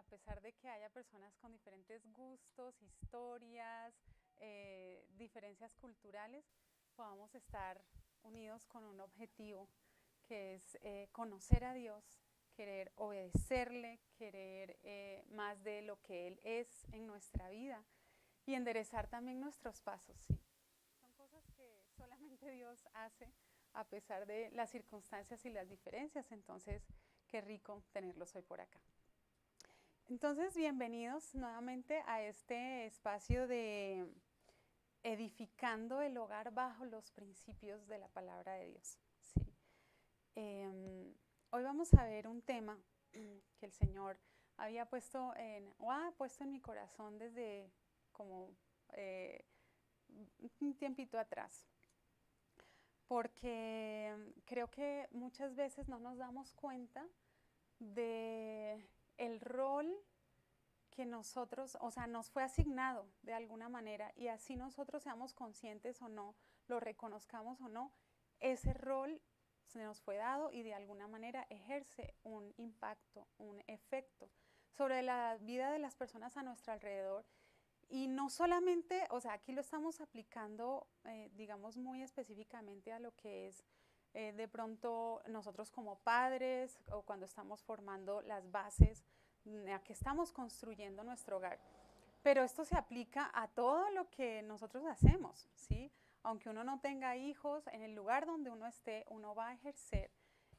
pesar de que haya personas con diferentes gustos, historias, diferencias culturales, podamos estar unidos con un objetivo que es conocer a Dios, querer obedecerle, querer más de lo que Él es en nuestra vida y enderezar también nuestros pasos. Sí. Son cosas que solamente Dios hace a pesar de las circunstancias y las diferencias. Entonces, qué rico tenerlos hoy por acá. Entonces, bienvenidos nuevamente a este espacio de edificando el hogar bajo los principios de la palabra de Dios. Sí. Hoy vamos a ver un tema que el Señor había puesto ha puesto en mi corazón desde como un tiempito atrás, porque creo que muchas veces no nos damos cuenta de el rol que nosotros, o sea, nos fue asignado de alguna manera, y así nosotros seamos conscientes o no, lo reconozcamos o no, ese rol se nos fue dado y de alguna manera ejerce un impacto, un efecto sobre la vida de las personas a nuestro alrededor. Y no solamente, o sea, aquí lo estamos aplicando, digamos, muy específicamente a lo que es de pronto nosotros como padres o cuando estamos formando las bases a que estamos construyendo nuestro hogar. Pero esto se aplica a todo lo que nosotros hacemos, ¿sí? Aunque uno no tenga hijos, en el lugar donde uno esté, uno va a ejercer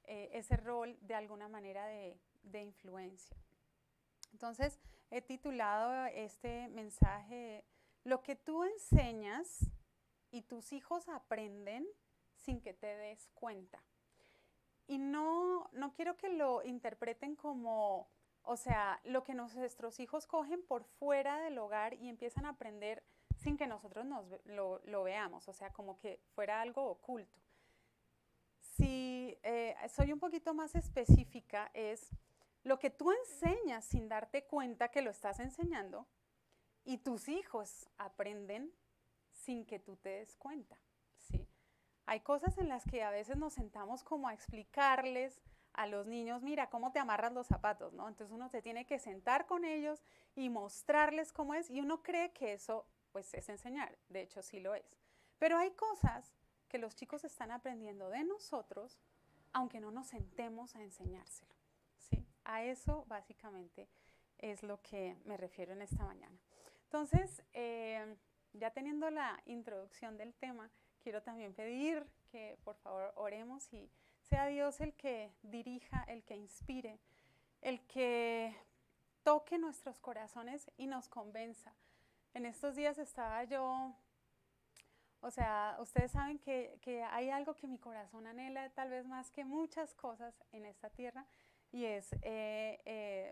ese rol de alguna manera de influencia. Entonces, he titulado este mensaje, lo que tú enseñas y tus hijos aprenden sin que te des cuenta. Y no quiero que lo interpreten como, o sea, lo que nuestros hijos cogen por fuera del hogar y empiezan a aprender sin que nosotros lo veamos, o sea, como que fuera algo oculto. Si soy un poquito más específica, es lo que tú enseñas sin darte cuenta que lo estás enseñando y tus hijos aprenden sin que tú te des cuenta, ¿sí? Hay cosas en las que a veces nos sentamos como a explicarles a los niños, mira, cómo te amarras los zapatos, ¿no? Entonces uno se tiene que sentar con ellos y mostrarles cómo es, y uno cree que eso pues es enseñar, de hecho sí lo es. Pero hay cosas que los chicos están aprendiendo de nosotros, aunque no nos sentemos a enseñárselo, ¿sí? A eso básicamente es lo que me refiero en esta mañana. Entonces, ya teniendo la introducción del tema, quiero también pedir que por favor oremos y sea Dios el que dirija, el que inspire, el que toque nuestros corazones y nos convenza. En estos días estaba yo, o sea, ustedes saben que hay algo que mi corazón anhela tal vez más que muchas cosas en esta tierra, y es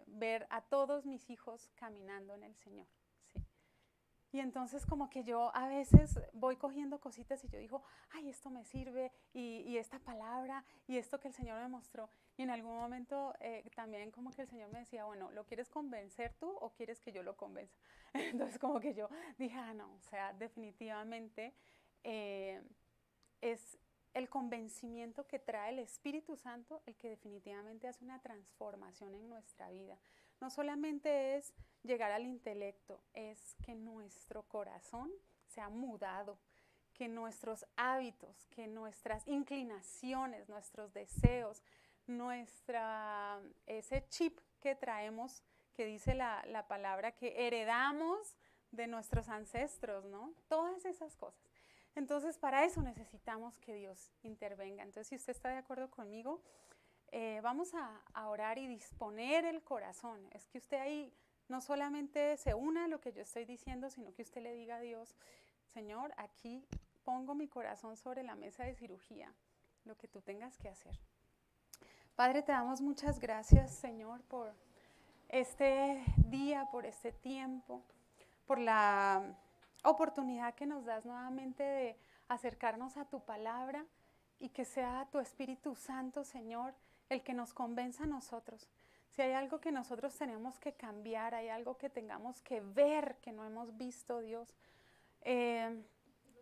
ver a todos mis hijos caminando en el Señor, ¿sí? Y entonces como que yo a veces voy cogiendo cositas y yo digo, ay, esto me sirve, y esta palabra, y esto que el Señor me mostró. Y en algún momento también como que el Señor me decía, bueno, ¿lo quieres convencer tú o quieres que yo lo convenza? Entonces como que yo dije, no, o sea, definitivamente eh, es el convencimiento que trae el Espíritu Santo el que definitivamente hace una transformación en nuestra vida. No solamente es llegar al intelecto, es que nuestro corazón sea mudado, que nuestros hábitos, que nuestras inclinaciones, nuestros deseos, ese chip que traemos, que dice la palabra, que heredamos de nuestros ancestros, ¿no? Todas esas cosas. Entonces, para eso necesitamos que Dios intervenga. Entonces, si usted está de acuerdo conmigo, vamos a orar y disponer el corazón. Es que usted ahí no solamente se una a lo que yo estoy diciendo, sino que usted le diga a Dios, Señor, aquí pongo mi corazón sobre la mesa de cirugía, lo que tú tengas que hacer. Padre, te damos muchas gracias, Señor, por este día, por este tiempo, por la oportunidad que nos das nuevamente de acercarnos a tu palabra, y que sea tu Espíritu Santo, Señor, el que nos convenza a nosotros. Si hay algo que nosotros tenemos que cambiar, hay algo que tengamos que ver que no hemos visto, Dios,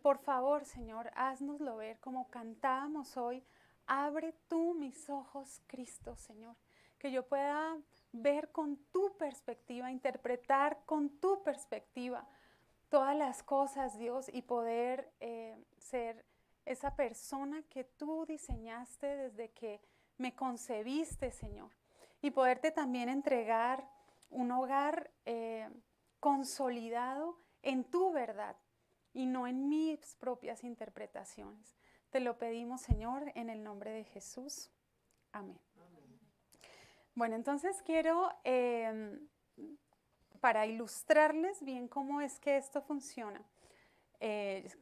por favor, Señor, haznoslo ver como cantábamos hoy. Abre tú mis ojos, Cristo, Señor, que yo pueda ver con tu perspectiva, interpretar con tu perspectiva todas las cosas, Dios, y poder ser esa persona que tú diseñaste desde que me concebiste, Señor. Y poderte también entregar un hogar consolidado en tu verdad y no en mis propias interpretaciones. Te lo pedimos, Señor, en el nombre de Jesús. Amén. Amén. Bueno, entonces quiero, para ilustrarles bien cómo es que esto funciona,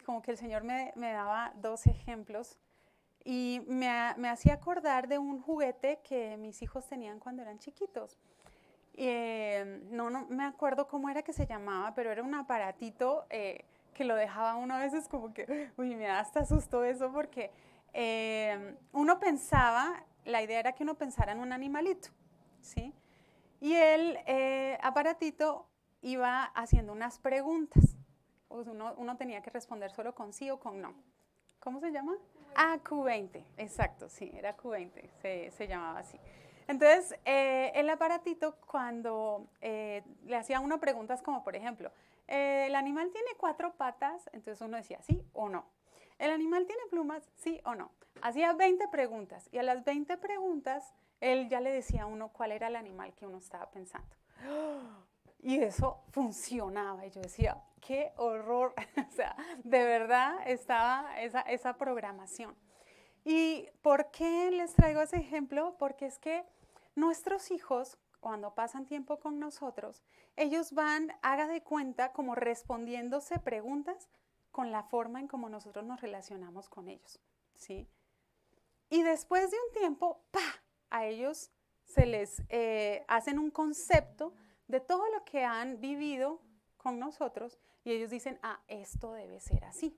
como que el Señor me daba dos ejemplos y me hacía acordar de un juguete que mis hijos tenían cuando eran chiquitos. No me acuerdo cómo era que se llamaba, pero era un aparatito que lo dejaba uno a veces como que, uy, me da hasta susto eso porque uno pensaba, la idea era que uno pensara en un animalito, ¿sí? Y el aparatito iba haciendo unas preguntas. Pues uno tenía que responder solo con sí o con no. ¿Cómo se llama? Ah, Q20, exacto, sí, era Q20, se llamaba así. Entonces, el aparatito cuando le hacía a uno preguntas como, por ejemplo, ¿el animal tiene 4 patas? Entonces uno decía sí o no. ¿El animal tiene plumas? Sí o no. Hacía 20 preguntas y a las 20 preguntas él ya le decía a uno cuál era el animal que uno estaba pensando. Y eso funcionaba. Y yo decía, qué horror. O sea, de verdad estaba esa programación. ¿Y por qué les traigo ese ejemplo? Porque es que nuestros hijos, cuando pasan tiempo con nosotros, ellos van, haga de cuenta, como respondiéndose preguntas con la forma en cómo nosotros nos relacionamos con ellos, ¿sí? Y después de un tiempo, ¡pah!, a ellos se les hacen un concepto de todo lo que han vivido con nosotros y ellos dicen, ah, esto debe ser así.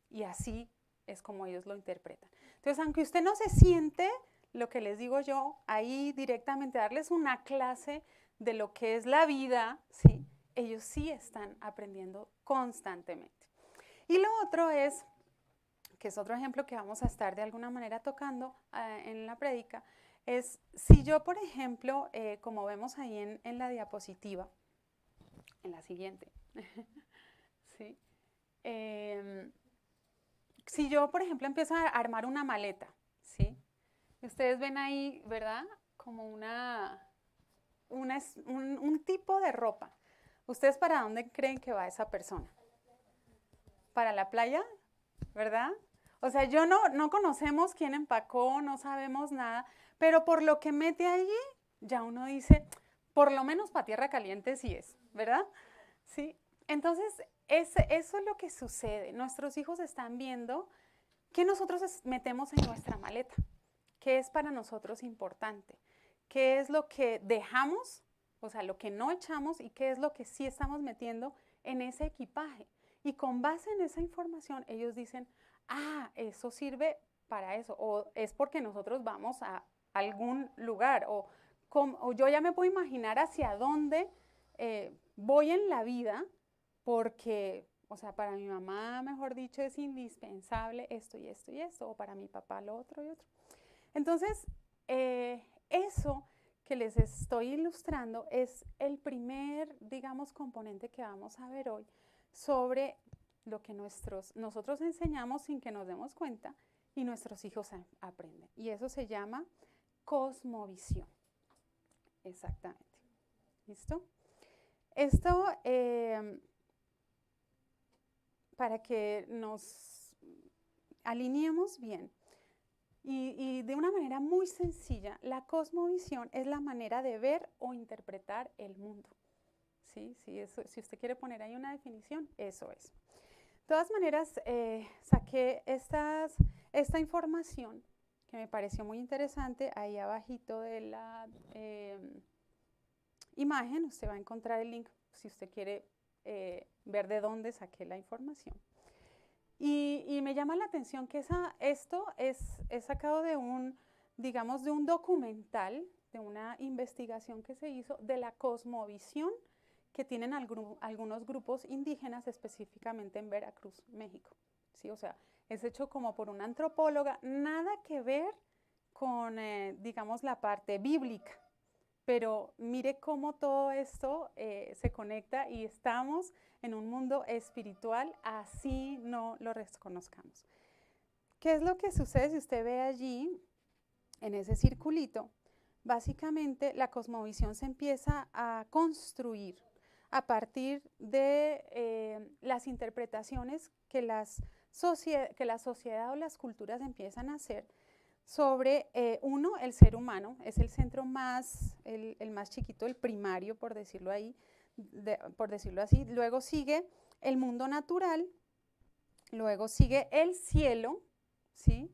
Y así es como ellos lo interpretan. Entonces, aunque usted no se siente, lo que les digo yo, ahí directamente darles una clase de lo que es la vida, ¿sí? Ellos sí están aprendiendo constantemente. Y lo otro es, que es otro ejemplo que vamos a estar de alguna manera tocando en la prédica, es si yo, por ejemplo, como vemos ahí en la diapositiva, en la siguiente, ¿sí? Si yo, por ejemplo, empiezo a armar una maleta, ¿sí? Ustedes ven ahí, ¿verdad? Como un tipo de ropa. ¿Ustedes para dónde creen que va esa persona? ¿Para la playa? ¿Verdad? O sea, no conocemos quién empacó, no sabemos nada, pero por lo que mete allí, ya uno dice, por lo menos para tierra caliente sí es, ¿verdad? Sí. Entonces, eso es lo que sucede. Nuestros hijos están viendo qué nosotros metemos en nuestra maleta, qué es para nosotros importante, qué es lo que dejamos, o sea, lo que no echamos y qué es lo que sí estamos metiendo en ese equipaje. Y con base en esa información, ellos dicen, ah, eso sirve para eso, o es porque nosotros vamos a algún lugar, o yo ya me puedo imaginar hacia dónde voy en la vida, porque, o sea, para mi mamá, mejor dicho, es indispensable esto y esto y esto, o para mi papá lo otro y otro. Entonces, eso que les estoy ilustrando es el primer, digamos, componente que vamos a ver hoy sobre lo que nosotros enseñamos sin que nos demos cuenta y nuestros hijos aprenden. Y eso se llama cosmovisión. Exactamente. ¿Listo? Esto, para que nos alineemos bien y de una manera muy sencilla, la cosmovisión es la manera de ver o interpretar el mundo. ¿Sí? Si usted quiere poner ahí una definición, eso es. De todas maneras, saqué esta información que me pareció muy interesante. Ahí abajito de la imagen, usted va a encontrar el link si usted quiere ver de dónde saqué la información. Y me llama la atención que esto es sacado de digamos, de un documental, de una investigación que se hizo de la cosmovisión que tienen algunos grupos indígenas, específicamente en Veracruz, México. ¿Sí? O sea, es hecho como por una antropóloga, nada que ver con, digamos, la parte bíblica, pero mire cómo todo esto se conecta y estamos en un mundo espiritual, así no lo reconozcamos. ¿Qué es lo que sucede si usted ve allí, en ese circulito? Básicamente la cosmovisión se empieza a construir a partir de las interpretaciones que la sociedad o las culturas empiezan a hacer sobre, uno, el ser humano, es el centro más, el más chiquito, el primario, por decirlo así. Luego sigue el mundo natural, luego sigue el cielo, ¿sí?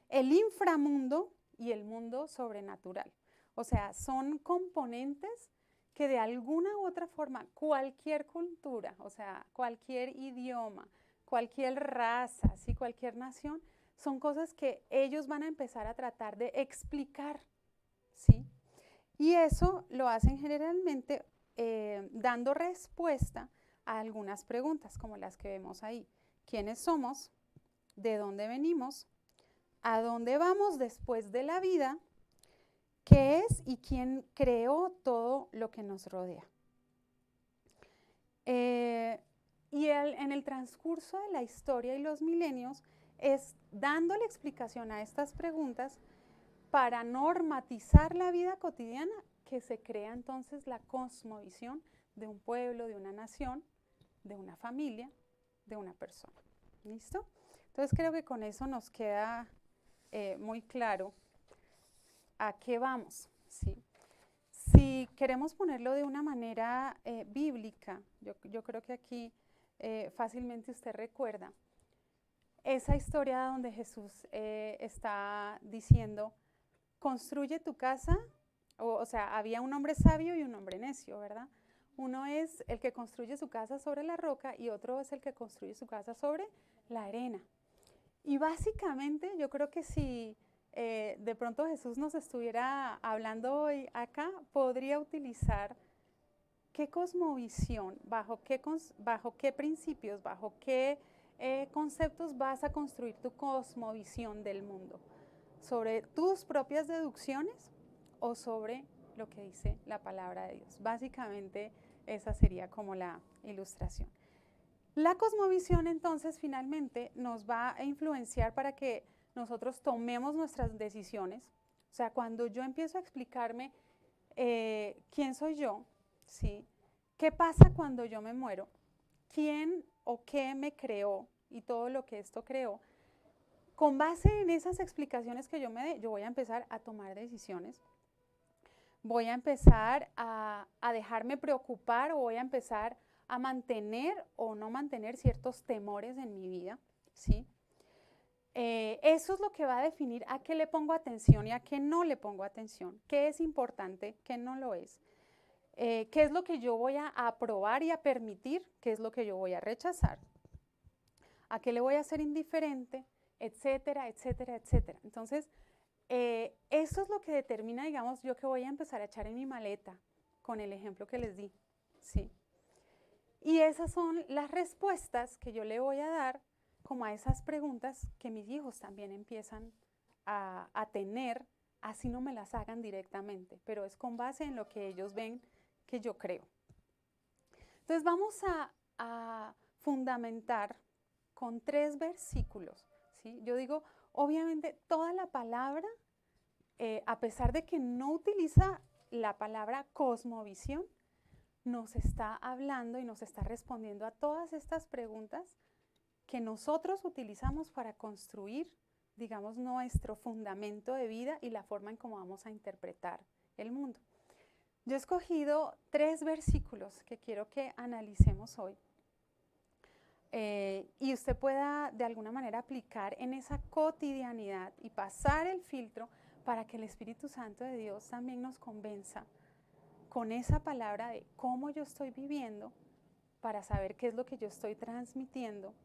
El inframundo y el mundo sobrenatural. O sea, son componentes que de alguna u otra forma cualquier cultura, o sea, cualquier idioma, cualquier raza, ¿sí? Cualquier nación, son cosas que ellos van a empezar a tratar de explicar, ¿sí? Y eso lo hacen generalmente dando respuesta a algunas preguntas, como las que vemos ahí. ¿Quiénes somos? ¿De dónde venimos? ¿A dónde vamos después de la vida? ¿Qué es y quién creó todo lo que nos rodea? En el transcurso de la historia y los milenios es dándole explicación a estas preguntas para normatizar la vida cotidiana que se crea entonces la cosmovisión de un pueblo, de una nación, de una familia, de una persona. ¿Listo? Entonces creo que con eso nos queda muy claro a qué vamos, ¿sí? Si queremos ponerlo de una manera bíblica, yo creo que aquí fácilmente usted recuerda esa historia donde Jesús está diciendo, construye tu casa, o sea, había un hombre sabio y un hombre necio, ¿verdad? Uno es el que construye su casa sobre la roca y otro es el que construye su casa sobre la arena. Y básicamente yo creo que si de pronto Jesús nos estuviera hablando hoy acá, podría utilizar qué cosmovisión, bajo qué principios, bajo qué conceptos vas a construir tu cosmovisión del mundo. ¿Sobre tus propias deducciones o sobre lo que dice la palabra de Dios? Básicamente esa sería como la ilustración. La cosmovisión entonces finalmente nos va a influenciar para que nosotros tomemos nuestras decisiones. O sea, cuando yo empiezo a explicarme quién soy yo, ¿sí? ¿Qué pasa cuando yo me muero? ¿Quién o qué me creó y todo lo que esto creó? Con base en esas explicaciones que yo me dé, yo voy a empezar a tomar decisiones. Voy a empezar a dejarme preocupar o voy a empezar a mantener o no mantener ciertos temores en mi vida, ¿sí? Eso es lo que va a definir a qué le pongo atención y a qué no le pongo atención, qué es importante, qué no lo es, qué es lo que yo voy a aprobar y a permitir, qué es lo que yo voy a rechazar, a qué le voy a hacer indiferente, etcétera, etcétera, etcétera. Entonces, eso es lo que determina, digamos, yo que voy a empezar a echar en mi maleta, con el ejemplo que les di, ¿sí? Y esas son las respuestas que yo le voy a dar como a esas preguntas que mis hijos también empiezan a tener, así no me las hagan directamente, pero es con base en lo que ellos ven que yo creo. Entonces vamos a fundamentar con 3 versículos, ¿sí? Yo digo, obviamente toda la palabra, a pesar de que no utiliza la palabra cosmovisión, nos está hablando y nos está respondiendo a todas estas preguntas que nosotros utilizamos para construir, digamos, nuestro fundamento de vida y la forma en cómo vamos a interpretar el mundo. Yo he escogido 3 versículos que quiero que analicemos hoy y usted pueda de alguna manera aplicar en esa cotidianidad y pasar el filtro para que el Espíritu Santo de Dios también nos convenza con esa palabra de cómo yo estoy viviendo para saber qué es lo que yo estoy transmitiendo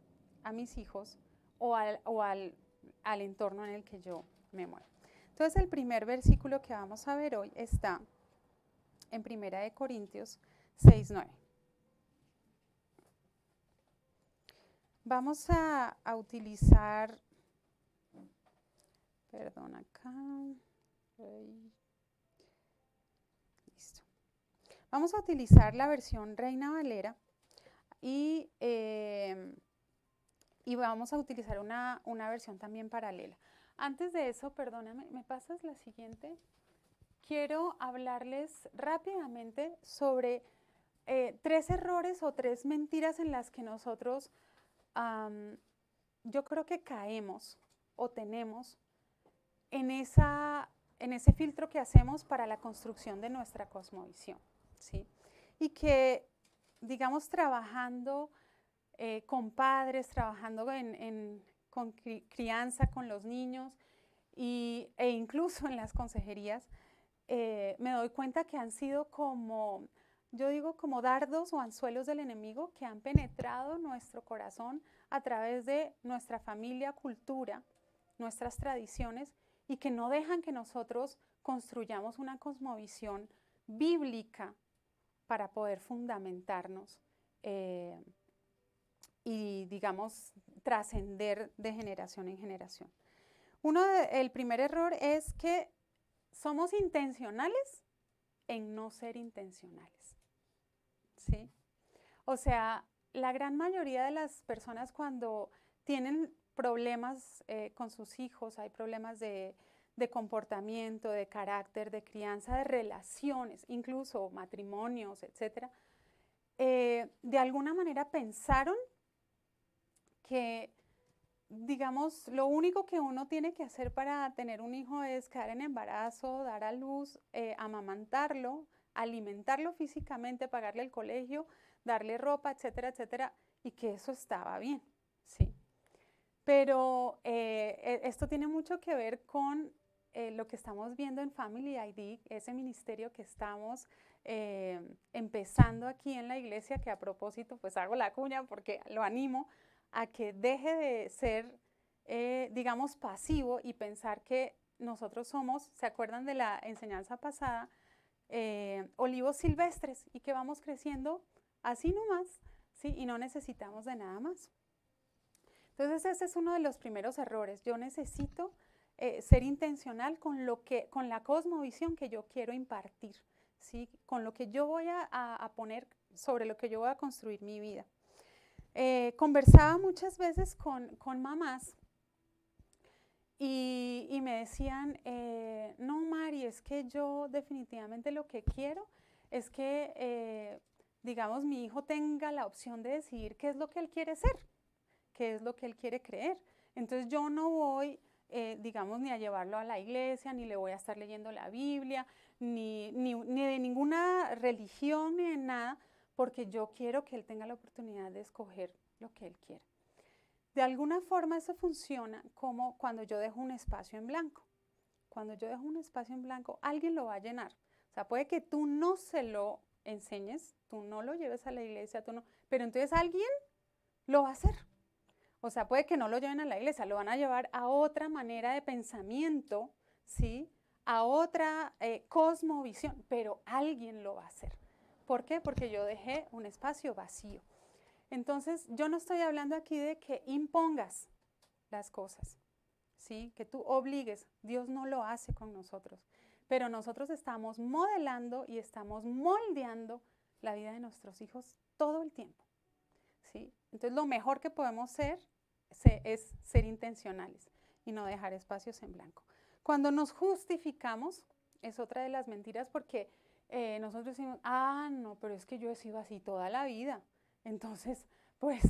a mis hijos o al entorno en el que yo me muevo. Entonces el primer versículo que vamos a ver hoy está en 1 Corintios 6:9. Vamos a utilizar, perdón acá, listo. Vamos a utilizar la versión Reina Valera y vamos a utilizar una versión también paralela. Antes de eso, perdóname, ¿me pasas la siguiente? Quiero hablarles rápidamente sobre 3 errores o 3 mentiras en las que nosotros yo creo que caemos o tenemos en ese filtro que hacemos para la construcción de nuestra cosmovisión, ¿sí? Y que, digamos, trabajando con padres, trabajando con crianza con los niños e incluso en las consejerías, me doy cuenta que han sido como, yo digo, como dardos o anzuelos del enemigo que han penetrado nuestro corazón a través de nuestra familia, cultura, nuestras tradiciones, y que no dejan que nosotros construyamos una cosmovisión bíblica para poder fundamentarnos y, digamos, trascender de generación en generación. El primer error es que somos intencionales en no ser intencionales, ¿sí? O sea, la gran mayoría de las personas cuando tienen problemas con sus hijos, hay problemas de comportamiento, de carácter, de crianza, de relaciones, incluso matrimonios, etcétera, de alguna manera pensaron que, digamos, lo único que uno tiene que hacer para tener un hijo es quedar en embarazo, dar a luz, amamantarlo, alimentarlo físicamente, pagarle el colegio, darle ropa, etcétera, etcétera, y que eso estaba bien, ¿sí? Pero esto tiene mucho que ver con lo que estamos viendo en Family ID, ese ministerio que estamos empezando aquí en la iglesia, que a propósito pues hago la cuña porque lo animo a que deje de ser, digamos, pasivo y pensar que nosotros somos, ¿se acuerdan de la enseñanza pasada? Olivos silvestres y que vamos creciendo así nomás, ¿sí? Y no necesitamos de nada más. Entonces ese es uno de los primeros errores. Yo necesito ser intencional con la cosmovisión que yo quiero impartir, ¿sí? Con lo que yo voy a poner, sobre lo que yo voy a construir mi vida. Conversaba muchas veces con mamás y me decían, no, Mari, es que yo definitivamente lo que quiero es que, digamos, mi hijo tenga la opción de decidir qué es lo que él quiere ser, qué es lo que él quiere creer. Entonces yo no voy, digamos, ni a llevarlo a la iglesia, ni le voy a estar leyendo la Biblia, ni de ninguna religión, ni de nada, porque yo quiero que él tenga la oportunidad de escoger lo que él quiere. De alguna forma eso funciona como cuando yo dejo un espacio en blanco. Cuando yo dejo un espacio en blanco, alguien lo va a llenar. O sea, puede que tú no se lo enseñes, tú no lo lleves a la iglesia, tú no, pero entonces alguien lo va a hacer. O sea, puede que no lo lleven a la iglesia, lo van a llevar a otra manera de pensamiento, ¿sí? A otra cosmovisión, pero alguien lo va a hacer. ¿Por qué? Porque yo dejé un espacio vacío. Entonces, yo no estoy hablando aquí de que impongas las cosas, ¿sí? Que tú obligues. Dios no lo hace con nosotros. Pero nosotros estamos modelando y estamos moldeando la vida de nuestros hijos todo el tiempo, ¿sí? Entonces, lo mejor que podemos ser es ser intencionales y no dejar espacios en blanco. Cuando nos justificamos, es otra de las mentiras porque nosotros decimos, no, pero es que yo he sido así toda la vida. Entonces, pues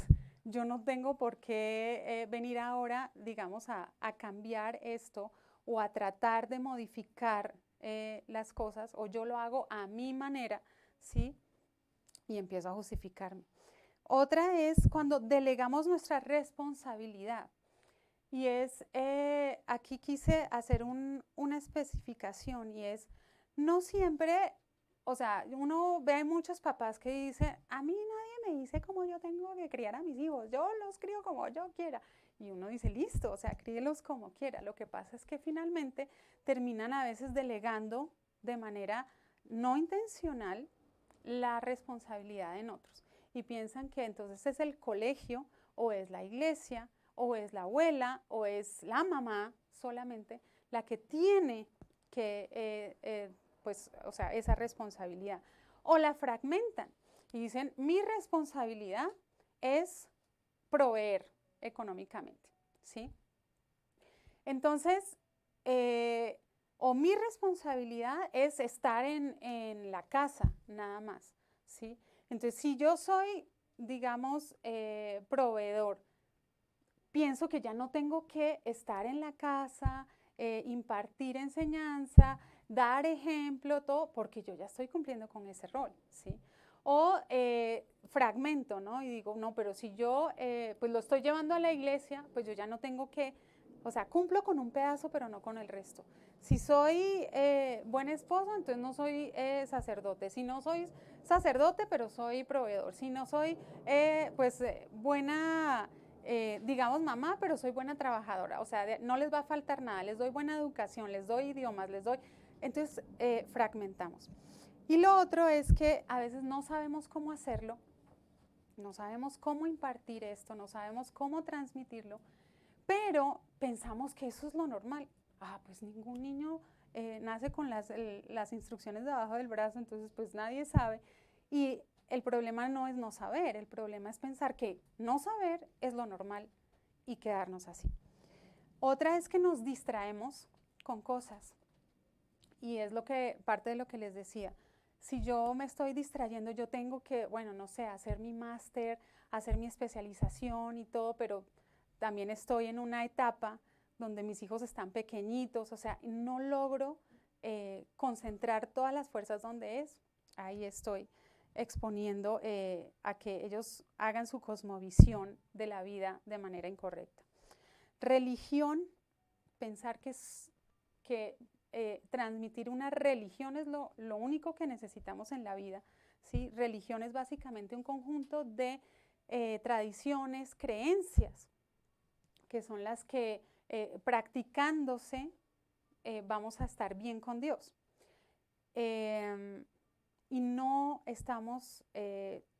yo no tengo por qué venir ahora, digamos, a cambiar esto o a tratar de modificar las cosas, o yo lo hago a mi manera, ¿sí? Y empiezo a justificarme. Otra es cuando delegamos nuestra responsabilidad. Y es, aquí quise hacer una especificación y es, no siempre, o sea, uno ve a muchos papás que dicen, a mí nadie me dice cómo yo tengo que criar a mis hijos, yo los crío como yo quiera. Y uno dice, listo, o sea, críelos como quiera. Lo que pasa es que finalmente terminan a veces delegando de manera no intencional la responsabilidad en otros. Y piensan que entonces es el colegio o es la iglesia o es la abuela o es la mamá solamente la que tiene que, pues, o sea, esa responsabilidad. o la fragmentan y dicen, mi responsabilidad es proveer económicamente, ¿sí? Entonces, o mi responsabilidad es estar en la casa, nada más, ¿sí? Entonces, si yo soy, digamos, proveedor, pienso que ya no tengo que estar en la casa, impartir enseñanza, dar ejemplo, todo, porque yo ya estoy cumpliendo con ese rol, ¿sí? O fragmento, ¿no? Y digo, no, pero si yo pues lo estoy llevando a la iglesia, pues yo ya no tengo que, o sea, cumplo con un pedazo, pero no con el resto. Si soy buen esposo, entonces no soy sacerdote. Si no soy sacerdote, pero soy proveedor. Si no soy, buena, digamos, mamá, pero soy buena trabajadora. O sea, no les va a faltar nada. Les doy buena educación, les doy idiomas, les doy... Entonces, fragmentamos. Y lo otro es que a veces no sabemos cómo hacerlo, no sabemos cómo impartir esto, no sabemos cómo transmitirlo, pero pensamos que eso es lo normal. Pues ningún niño nace con las instrucciones debajo del brazo, entonces pues nadie sabe. Y el problema no es no saber, el problema es pensar que no saber es lo normal y quedarnos así. Otra es que nos distraemos con cosas y es parte de lo que les decía. Si yo me estoy distrayendo, yo tengo que, bueno, no sé, hacer mi máster, hacer mi especialización y todo, pero también estoy en una etapa donde mis hijos están pequeñitos, o sea, no logro concentrar todas las fuerzas donde es. Ahí estoy exponiendo a que ellos hagan su cosmovisión de la vida de manera incorrecta. Religión, pensar que transmitir una religión es lo único que necesitamos en la vida, ¿sí? Religión es básicamente un conjunto de tradiciones, creencias, que son las que practicándose vamos a estar bien con Dios. Y no estamos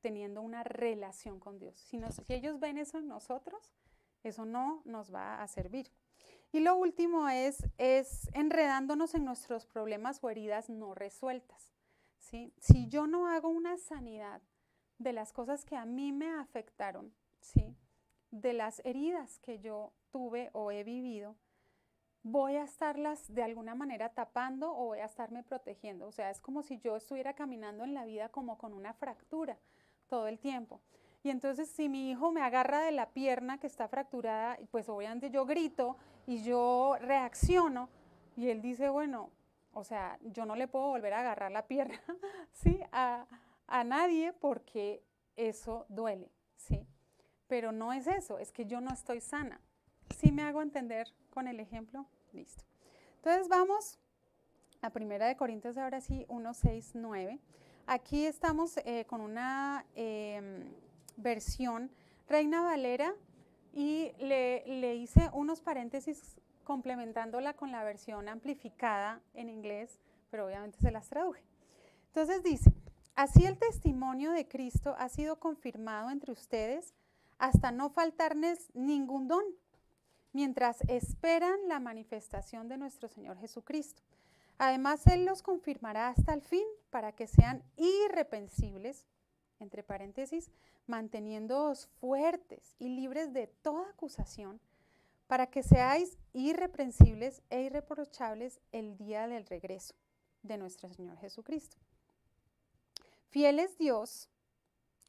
teniendo una relación con Dios. Si ellos ven eso en nosotros, eso no nos va a servir. Y lo último es enredándonos en nuestros problemas o heridas no resueltas, ¿sí? Si yo no hago una sanidad de las cosas que a mí me afectaron, ¿sí? De las heridas que yo tuve o he vivido, voy a estarlas de alguna manera tapando o voy a estarme protegiendo. O sea, es como si yo estuviera caminando en la vida como con una fractura todo el tiempo. Y entonces si mi hijo me agarra de la pierna que está fracturada, pues obviamente yo grito y yo reacciono y él dice, bueno, o sea, yo no le puedo volver a agarrar la pierna ¿sí? a nadie porque eso duele, ¿sí? Pero no es eso, es que yo no estoy sana. ¿Sí me hago entender con el ejemplo? Listo. Entonces vamos a 1 Corintios, ahora sí, 1, 6, 9. Aquí estamos con una versión Reina Valera y le hice unos paréntesis complementándola con la versión amplificada en inglés, pero obviamente se las traduje. Entonces dice, así el testimonio de Cristo ha sido confirmado entre ustedes hasta no faltarles ningún don, mientras esperan la manifestación de nuestro Señor Jesucristo. Además, Él los confirmará hasta el fin para que sean irreprensibles, entre paréntesis, manteniéndoos fuertes y libres de toda acusación, para que seáis irreprensibles e irreprochables el día del regreso de nuestro Señor Jesucristo. Fiel es Dios,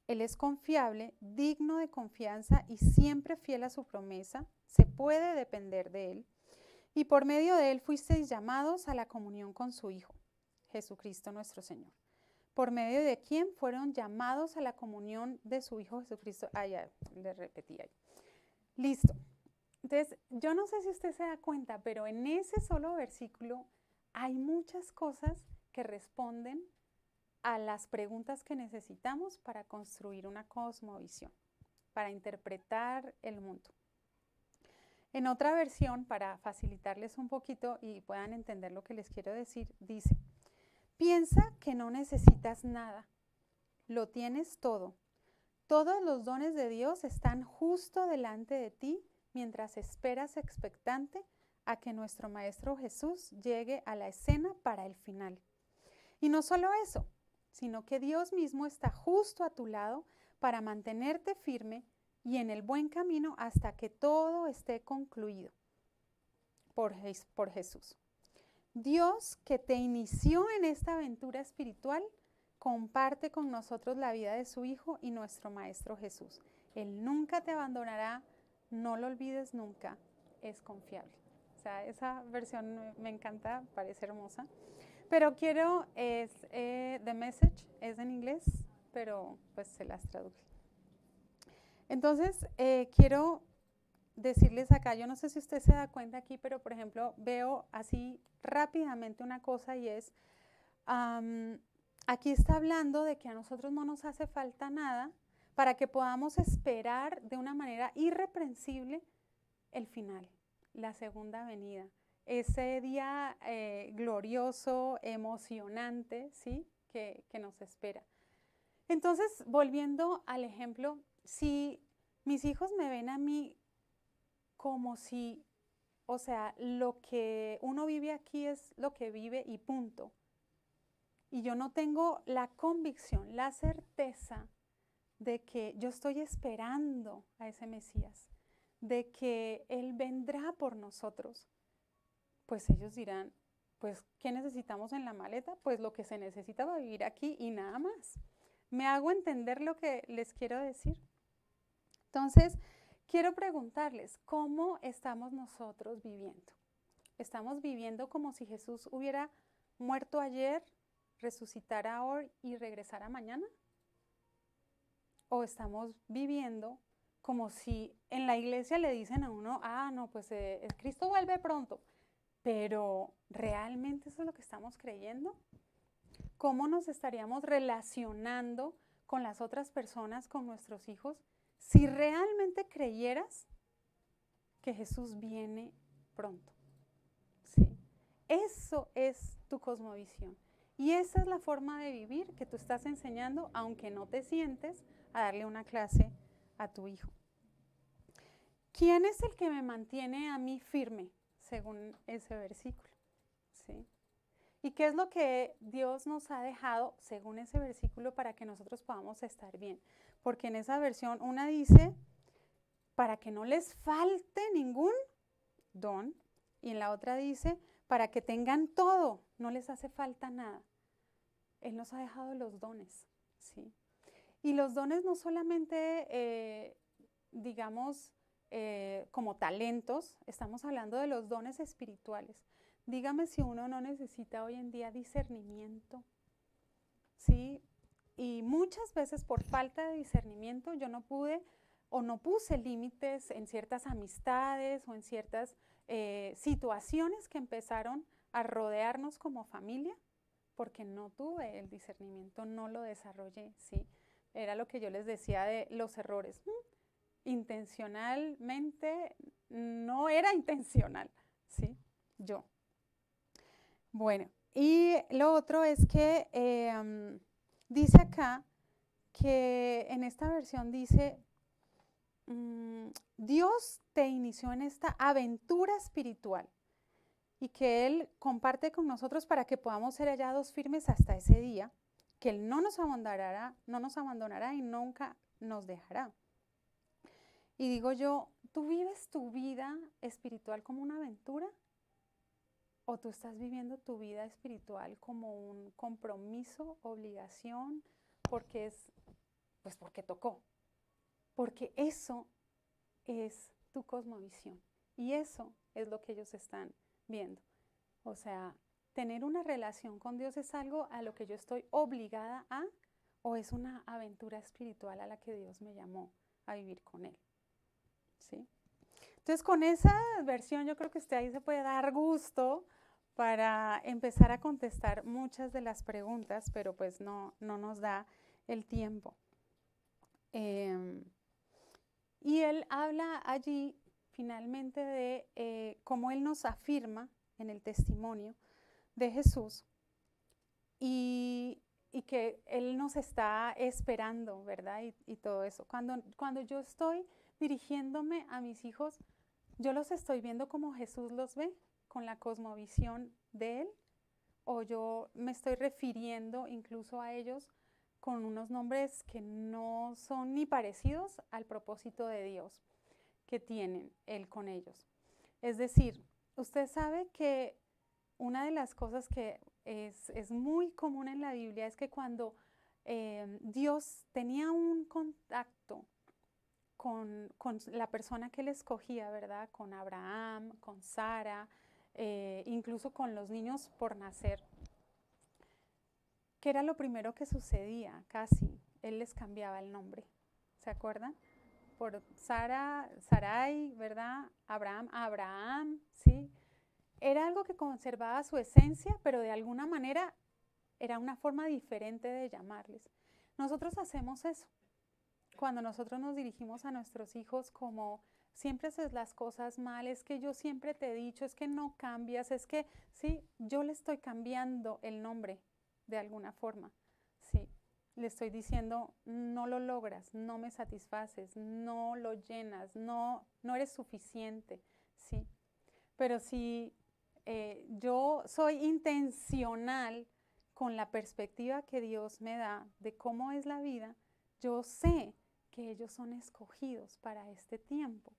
Él es confiable, digno de confianza y siempre fiel a su promesa, se puede depender de Él. Y por medio de Él fuisteis llamados a la comunión con su Hijo, Jesucristo nuestro Señor. Por medio de quien fueron llamados a la comunión de su Hijo Jesucristo. Ya le repetí ahí. Listo. Entonces, yo no sé si usted se da cuenta, pero en ese solo versículo hay muchas cosas que responden a las preguntas que necesitamos para construir una cosmovisión, para interpretar el mundo. En otra versión, para facilitarles un poquito y puedan entender lo que les quiero decir, dice, piensa que no necesitas nada, lo tienes todo. Todos los dones de Dios están justo delante de ti mientras esperas expectante a que nuestro Maestro Jesús llegue a la escena para el final. Y no solo eso, sino que Dios mismo está justo a tu lado para mantenerte firme y en el buen camino hasta que todo esté concluido por Jesús. Dios, que te inició en esta aventura espiritual, comparte con nosotros la vida de su Hijo y nuestro Maestro Jesús. Él nunca te abandonará, no lo olvides nunca, es confiable. O sea, esa versión me encanta, parece hermosa. Pero The Message es en inglés, pero pues se las traduje. Entonces, quiero decirles acá, yo no sé si usted se da cuenta aquí, pero por ejemplo, veo así rápidamente una cosa y es, aquí está hablando de que a nosotros no nos hace falta nada para que podamos esperar de una manera irreprensible el final, la segunda venida, ese día glorioso, emocionante, ¿sí? que nos espera. Entonces, volviendo al ejemplo, si mis hijos me ven a mí como si, o sea, lo que uno vive aquí es lo que vive y punto. Y yo no tengo la convicción, la certeza de que yo estoy esperando a ese Mesías, de que Él vendrá por nosotros. Pues ellos dirán, pues, ¿qué necesitamos en la maleta? Pues lo que se necesita para vivir aquí y nada más. ¿Me hago entender lo que les quiero decir? Entonces, quiero preguntarles, ¿cómo estamos nosotros viviendo? ¿Estamos viviendo como si Jesús hubiera muerto ayer, resucitara hoy y regresara mañana? ¿O estamos viviendo como si en la iglesia le dicen a uno, no, pues Cristo vuelve pronto, pero ¿realmente eso es lo que estamos creyendo? ¿Cómo nos estaríamos relacionando con las otras personas, con nuestros hijos, si realmente creyeras que Jesús viene pronto? Sí. Eso es tu cosmovisión. Y esa es la forma de vivir que tú estás enseñando, aunque no te sientes a darle una clase a tu hijo. ¿Quién es el que me mantiene a mí firme, según ese versículo? ¿Sí? ¿Y qué es lo que Dios nos ha dejado, según ese versículo, para que nosotros podamos estar bien? Porque en esa versión una dice, para que no les falte ningún don, y en la otra dice, para que tengan todo, no les hace falta nada. Él nos ha dejado los dones, ¿sí? Y los dones no solamente, digamos, como talentos, estamos hablando de los dones espirituales. Dígame si uno no necesita hoy en día discernimiento, ¿sí? Y muchas veces por falta de discernimiento yo no pude o no puse límites en ciertas amistades o en ciertas situaciones que empezaron a rodearnos como familia, porque no tuve el discernimiento, no lo desarrollé, ¿sí? Era lo que yo les decía de los errores. Intencionalmente, no era intencional, ¿sí? Yo. Bueno, y lo otro es que dice acá que en esta versión dice, Dios te inició en esta aventura espiritual y que Él comparte con nosotros para que podamos ser hallados firmes hasta ese día, que Él no nos abandonará y nunca nos dejará. Y digo yo, ¿tú vives tu vida espiritual como una aventura? ¿O tú estás viviendo tu vida espiritual como un compromiso, obligación, porque tocó? Porque eso es tu cosmovisión y eso es lo que ellos están viendo. O sea, tener una relación con Dios es algo a lo que yo estoy obligada a, o es una aventura espiritual a la que Dios me llamó a vivir con Él. ¿Sí? Entonces, con esa versión yo creo que usted ahí se puede dar gusto para empezar a contestar muchas de las preguntas, pero pues no nos da el tiempo. Y él habla allí finalmente de cómo él nos afirma en el testimonio de Jesús y que él nos está esperando, ¿verdad? Y todo eso. Cuando yo estoy dirigiéndome a mis hijos, yo los estoy viendo como Jesús los ve, con la cosmovisión de él, o yo me estoy refiriendo incluso a ellos con unos nombres que no son ni parecidos al propósito de Dios que tienen Él con ellos. Es decir, usted sabe que una de las cosas que es muy común en la Biblia es que cuando Dios tenía un contacto con la persona que Él escogía, ¿verdad? Con Abraham, con Sara, incluso con los niños por nacer, ¿qué era lo primero que sucedía? Casi, Él les cambiaba el nombre, ¿se acuerdan? Por Sara, Sarai, ¿verdad? Abraham, Abraham, ¿sí? Era algo que conservaba su esencia, pero de alguna manera era una forma diferente de llamarles. Nosotros hacemos eso. Cuando nosotros nos dirigimos a nuestros hijos como siempre haces las cosas mal, es que yo siempre te he dicho, es que no cambias, es que, sí, yo le estoy cambiando el nombre de alguna forma, sí. Le estoy diciendo, no lo logras, no me satisfaces, no lo llenas, no eres suficiente, sí. Pero si yo soy intencional con la perspectiva que Dios me da de cómo es la vida, yo sé que ellos son escogidos para este tiempo,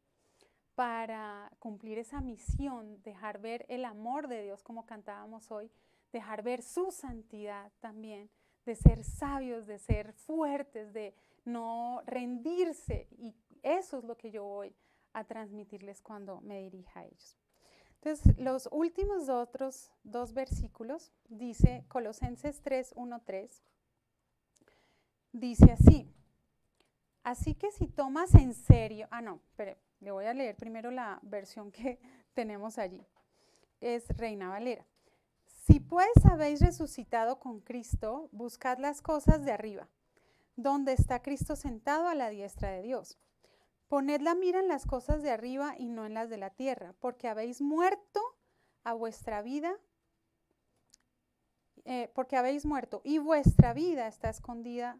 para cumplir esa misión, dejar ver el amor de Dios como cantábamos hoy, dejar ver su santidad también, de ser sabios, de ser fuertes, de no rendirse, y eso es lo que yo voy a transmitirles cuando me dirija a ellos. Entonces, los últimos otros dos versículos, dice Colosenses 3, 1, 3, dice así: así que si tomas en serio, espere, le voy a leer primero la versión que tenemos allí, es Reina Valera. Si pues habéis resucitado con Cristo, buscad las cosas de arriba, donde está Cristo sentado a la diestra de Dios. Poned la mira en las cosas de arriba y no en las de la tierra, porque habéis muerto a vuestra vida, y vuestra vida está escondida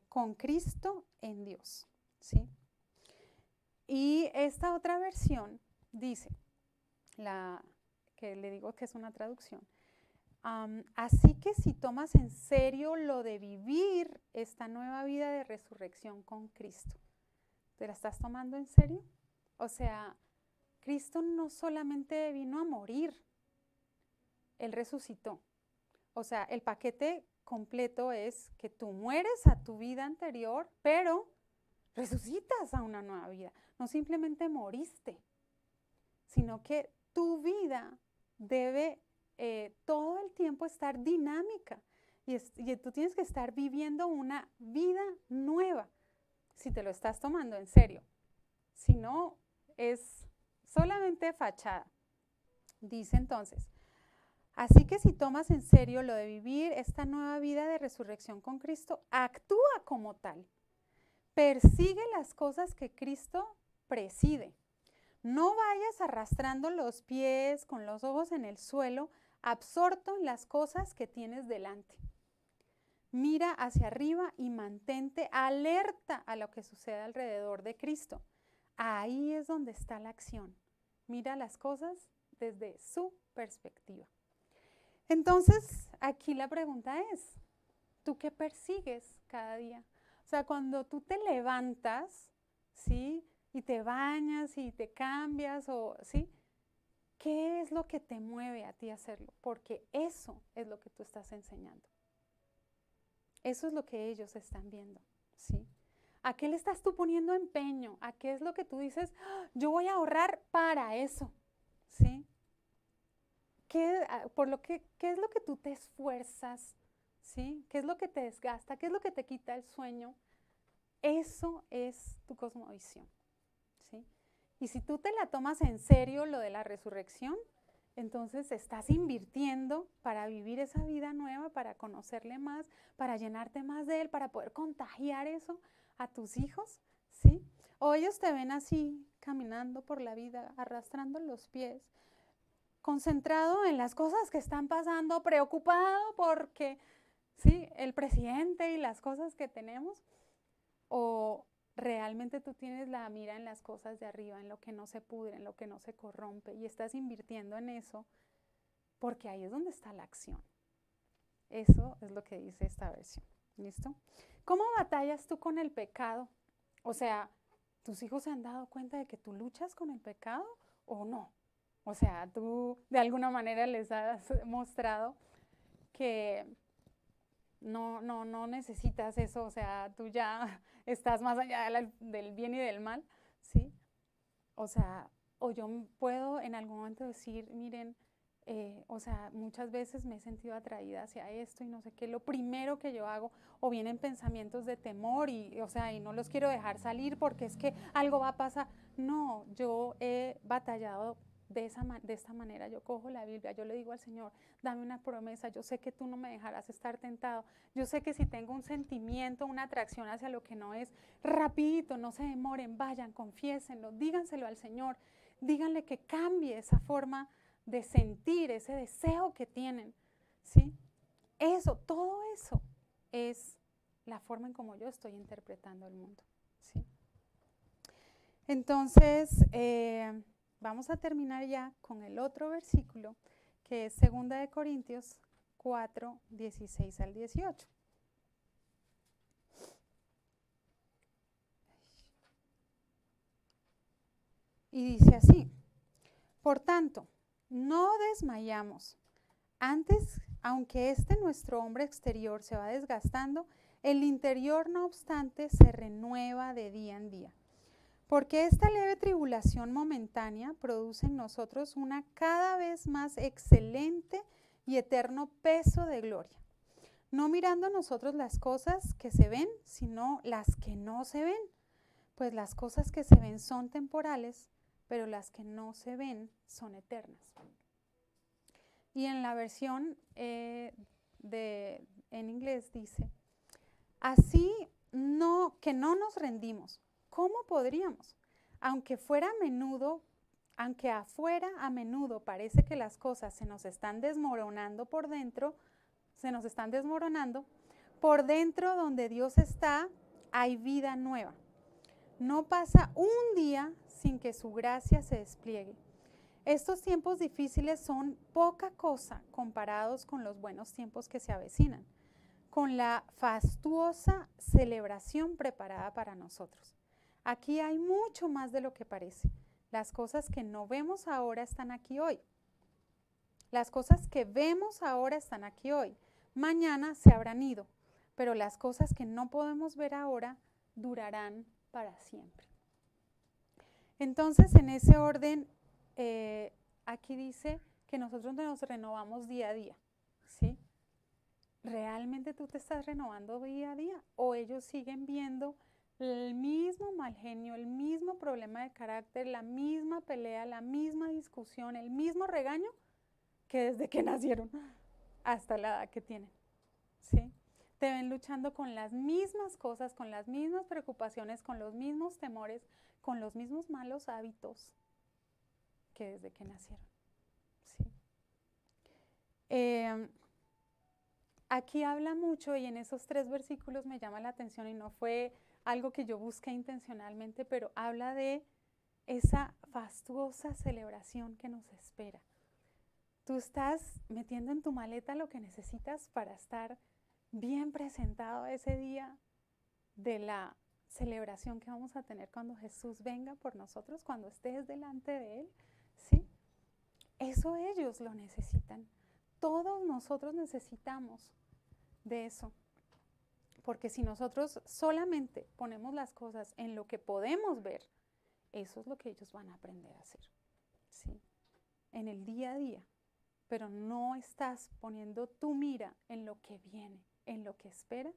con Cristo en Dios, ¿sí? Y esta otra versión dice, la que le digo que es una traducción, así que si tomas en serio lo de vivir esta nueva vida de resurrección con Cristo, ¿te la estás tomando en serio? O sea, Cristo no solamente vino a morir, Él resucitó. O sea, el paquete completo es que tú mueres a tu vida anterior, pero resucitas a una nueva vida. No simplemente moriste, sino que tu vida debe todo el tiempo estar dinámica y tú tienes que estar viviendo una vida nueva si te lo estás tomando en serio. Si no, es solamente fachada. Dice entonces, así que si tomas en serio lo de vivir esta nueva vida de resurrección con Cristo, actúa como tal. Persigue las cosas que Cristo preside. No vayas arrastrando los pies con los ojos en el suelo, absorto en las cosas que tienes delante. Mira hacia arriba y mantente alerta a lo que sucede alrededor de Cristo. Ahí es donde está la acción. Mira las cosas desde su perspectiva. Entonces, aquí la pregunta es, ¿tú qué persigues cada día? O sea, cuando tú te levantas, ¿sí? Y te bañas y te cambias, ¿sí? ¿Qué es lo que te mueve a ti a hacerlo? Porque eso es lo que tú estás enseñando. Eso es lo que ellos están viendo, ¿sí? ¿A qué le estás tú poniendo empeño? ¿A qué es lo que tú dices? Yo voy a ahorrar para eso, ¿sí? ¿Qué es lo que tú te esfuerzas? ¿Sí? ¿Qué es lo que te desgasta? ¿Qué es lo que te quita el sueño? Eso es tu cosmovisión, ¿sí? Y si tú te la tomas en serio lo de la resurrección, entonces estás invirtiendo para vivir esa vida nueva, para conocerle más, para llenarte más de él, para poder contagiar eso a tus hijos, ¿sí? O ellos te ven así, caminando por la vida, arrastrando los pies, concentrado en las cosas que están pasando, preocupado porque, ¿sí? El presidente y las cosas que tenemos, o realmente tú tienes la mira en las cosas de arriba, en lo que no se pudre, en lo que no se corrompe, y estás invirtiendo en eso, porque ahí es donde está la acción, Eso es lo que dice esta versión. ¿Listo? ¿Cómo batallas tú con el pecado? O sea, ¿tus hijos se han dado cuenta de que tú luchas con el pecado o no? O sea, tú de alguna manera les has mostrado que no necesitas eso, o sea, tú ya estás más allá del bien y del mal, ¿sí? O sea, o yo puedo en algún momento decir, miren, o sea, muchas veces me he sentido atraída hacia esto y no sé qué, lo primero que yo hago, o vienen pensamientos de temor y, o sea, y no los quiero dejar salir porque es que algo va a pasar. No, yo he batallado de esta manera, yo cojo la Biblia, yo le digo al Señor, dame una promesa, yo sé que tú no me dejarás estar tentado, yo sé que si tengo un sentimiento, una atracción hacia lo que no es, rapidito, no se demoren, vayan, confiésenlo, díganselo al Señor, díganle que cambie esa forma de sentir, ese deseo que tienen, ¿sí? Eso, todo eso es la forma en como yo estoy interpretando el mundo, ¿sí? Entonces, vamos a terminar ya con el otro versículo, que es 2 Corintios 4, 16 al 18. Y dice así, por tanto, no desmayamos. Antes, aunque nuestro hombre exterior se va desgastando, el interior, no obstante, se renueva de día en día. Porque esta leve tribulación momentánea produce en nosotros una cada vez más excelente y eterno peso de gloria. No mirando nosotros las cosas que se ven, sino las que no se ven. Pues las cosas que se ven son temporales, pero las que no se ven son eternas. Y en la versión en inglés dice, así que no nos rendimos. ¿Cómo podríamos? Aunque afuera a menudo parece que las cosas se nos están desmoronando por dentro, por dentro donde Dios está, hay vida nueva. No pasa un día sin que su gracia se despliegue. Estos tiempos difíciles son poca cosa comparados con los buenos tiempos que se avecinan, con la fastuosa celebración preparada para nosotros. Aquí hay mucho más de lo que parece. Las cosas que no vemos ahora están aquí hoy. Las cosas que vemos ahora están aquí hoy. Mañana se habrán ido, pero las cosas que no podemos ver ahora durarán para siempre. Entonces, en ese orden, aquí dice que nosotros nos renovamos día a día, ¿sí? ¿Realmente tú te estás renovando día a día? ¿O ellos siguen viendo el mismo mal genio, el mismo problema de carácter, la misma pelea, la misma discusión, el mismo regaño que desde que nacieron hasta la edad que tienen? ¿Sí? Te ven luchando con las mismas cosas, con las mismas preocupaciones, con los mismos temores, con los mismos malos hábitos que desde que nacieron. ¿Sí? Aquí habla mucho y en esos 3 versículos me llama la atención y no fue algo que yo busqué intencionalmente, pero habla de esa fastuosa celebración que nos espera. Tú estás metiendo en tu maleta lo que necesitas para estar bien presentado ese día de la celebración que vamos a tener cuando Jesús venga por nosotros, cuando estés delante de Él, ¿sí? Eso ellos lo necesitan. Todos nosotros necesitamos de eso. Porque si nosotros solamente ponemos las cosas en lo que podemos ver, eso es lo que ellos van a aprender a hacer, ¿sí? En el día a día. Pero no estás poniendo tu mira en lo que viene, en lo que espera,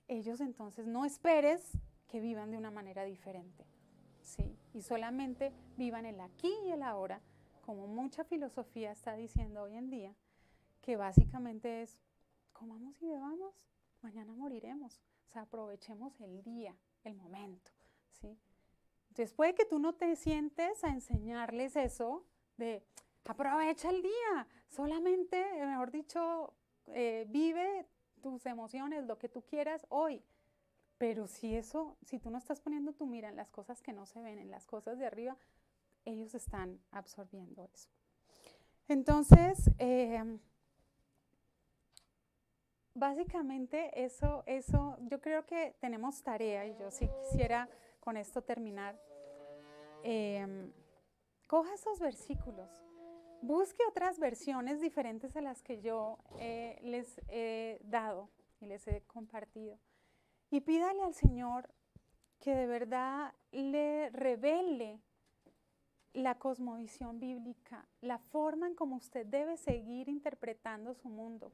ellos entonces no esperes que vivan de una manera diferente, ¿sí? Y solamente vivan el aquí y el ahora, como mucha filosofía está diciendo hoy en día, que básicamente es, comamos y bebamos, mañana moriremos. O sea, aprovechemos el día, el momento, ¿sí? Entonces puede que tú no te sientes a enseñarles eso de aprovecha el día, solamente, mejor dicho, vive tus emociones, lo que tú quieras hoy. Pero si tú no estás poniendo tu mira en las cosas que no se ven, en las cosas de arriba, ellos están absorbiendo eso. Entonces, básicamente eso, yo creo que tenemos tarea y yo sí quisiera con esto terminar. Coja esos versículos, busque otras versiones diferentes a las que yo les he dado y les he compartido. Y pídale al Señor que de verdad le revele la cosmovisión bíblica, la forma en cómo usted debe seguir interpretando su mundo.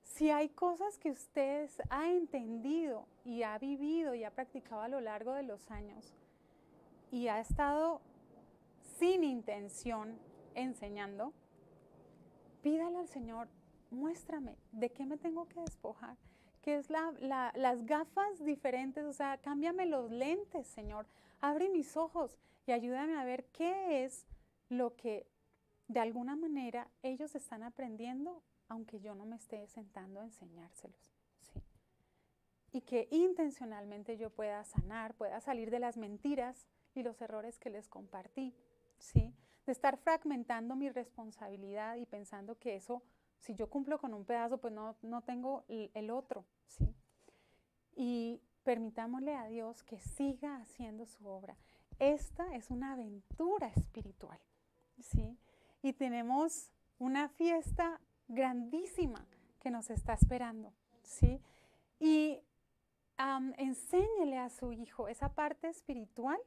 Si hay cosas que usted ha entendido y ha vivido y ha practicado a lo largo de los años y ha estado sin intención enseñando, pídale al Señor, muéstrame de qué me tengo que despojar, qué es las gafas diferentes, o sea, cámbiame los lentes, Señor, abre mis ojos y ayúdame a ver qué es lo que de alguna manera ellos están aprendiendo, aunque yo no me esté sentando a enseñárselos, ¿sí? Y que intencionalmente yo pueda sanar, pueda salir de las mentiras y los errores que les compartí, ¿sí? De estar fragmentando mi responsabilidad y pensando que eso, si yo cumplo con un pedazo, pues no tengo el otro, ¿sí? Y permitámosle a Dios que siga haciendo su obra. Esta es una aventura espiritual, ¿sí? Y tenemos una fiesta grandísima que nos está esperando, ¿sí? Y enséñele a su hijo esa parte espiritual,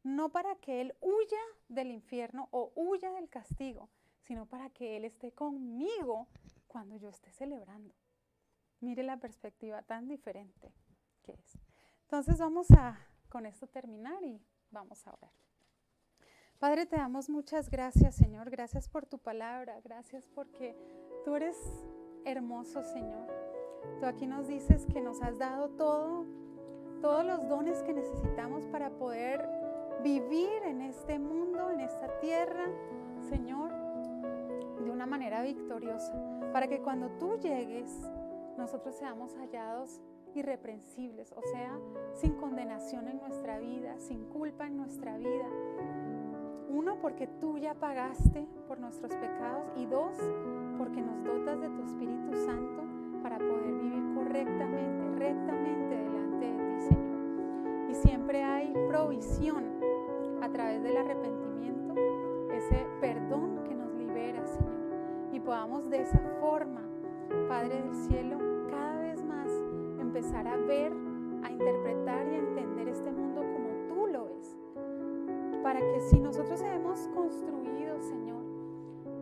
no para que él huya del infierno o huya del castigo, sino para que él esté conmigo cuando yo esté celebrando. Mire la perspectiva tan diferente que es. Entonces vamos a con esto terminar y vamos a orar. Padre, te damos muchas gracias, Señor. Gracias por tu palabra. Gracias porque tú eres hermoso, Señor. Tú aquí nos dices que nos has dado todos los dones que necesitamos para poder vivir en este mundo, en esta tierra, Señor, de una manera victoriosa. Para que cuando tú llegues, nosotros seamos hallados irreprensibles, o sea, sin condenación en nuestra vida, sin culpa en nuestra vida. Uno, porque tú ya pagaste por nuestros pecados, y dos, porque nos dotas de tu Espíritu Santo para poder vivir correctamente, rectamente delante de ti, Señor. Y siempre hay provisión a través del arrepentimiento, ese perdón que nos libera, Señor. Y podamos de esa forma, Padre del cielo, cada vez más empezar a ver, a interpretar y a entender este mundo como tú lo ves. Para que si nosotros hemos construido, Señor,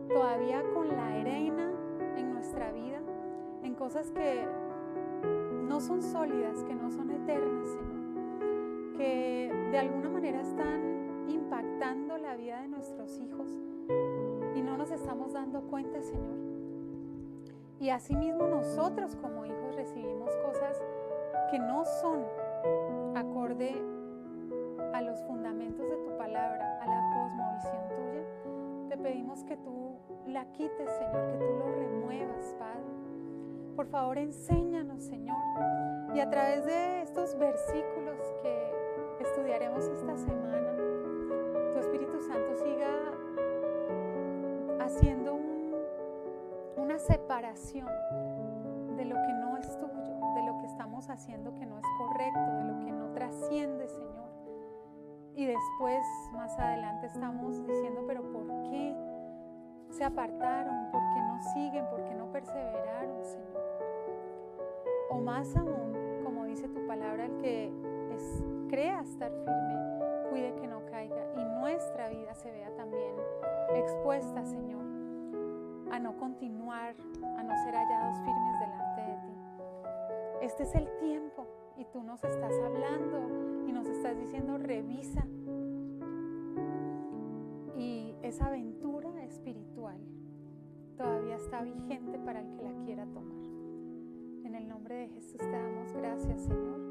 todavía con la arena en nuestra vida, en cosas que no son sólidas, que no son eternas, Señor, que de alguna manera están impactando la vida de nuestros hijos y no nos estamos dando cuenta, Señor. Y asimismo nosotros como hijos recibimos cosas que no son acorde a los fundamentos de tu palabra, a la cosmovisión tuya. Te pedimos que tú la quites, Señor, que tú lo remuevas, Padre. Por favor, enséñanos, Señor. Y a través de estos versículos que estudiaremos esta semana, tu Espíritu Santo siga haciendo una separación de lo que no es tuyo, de lo que estamos haciendo que no es correcto, de lo que no trasciende, Señor. Y después, más adelante, estamos diciendo, pero ¿por qué se apartaron? ¿Por qué no siguen? ¿Por qué no perseveraron, Señor? O más aún, como dice tu palabra, el que crea estar firme, cuide que no caiga. Y nuestra vida se vea también expuesta, Señor, a no continuar, a no ser hallados firmes delante de ti. Este es el tiempo y tú nos estás hablando y nos estás diciendo, revisa. Y esa aventura espiritual todavía está vigente para el que la quiera tomar. En el nombre de Jesús te damos gracias, Señor.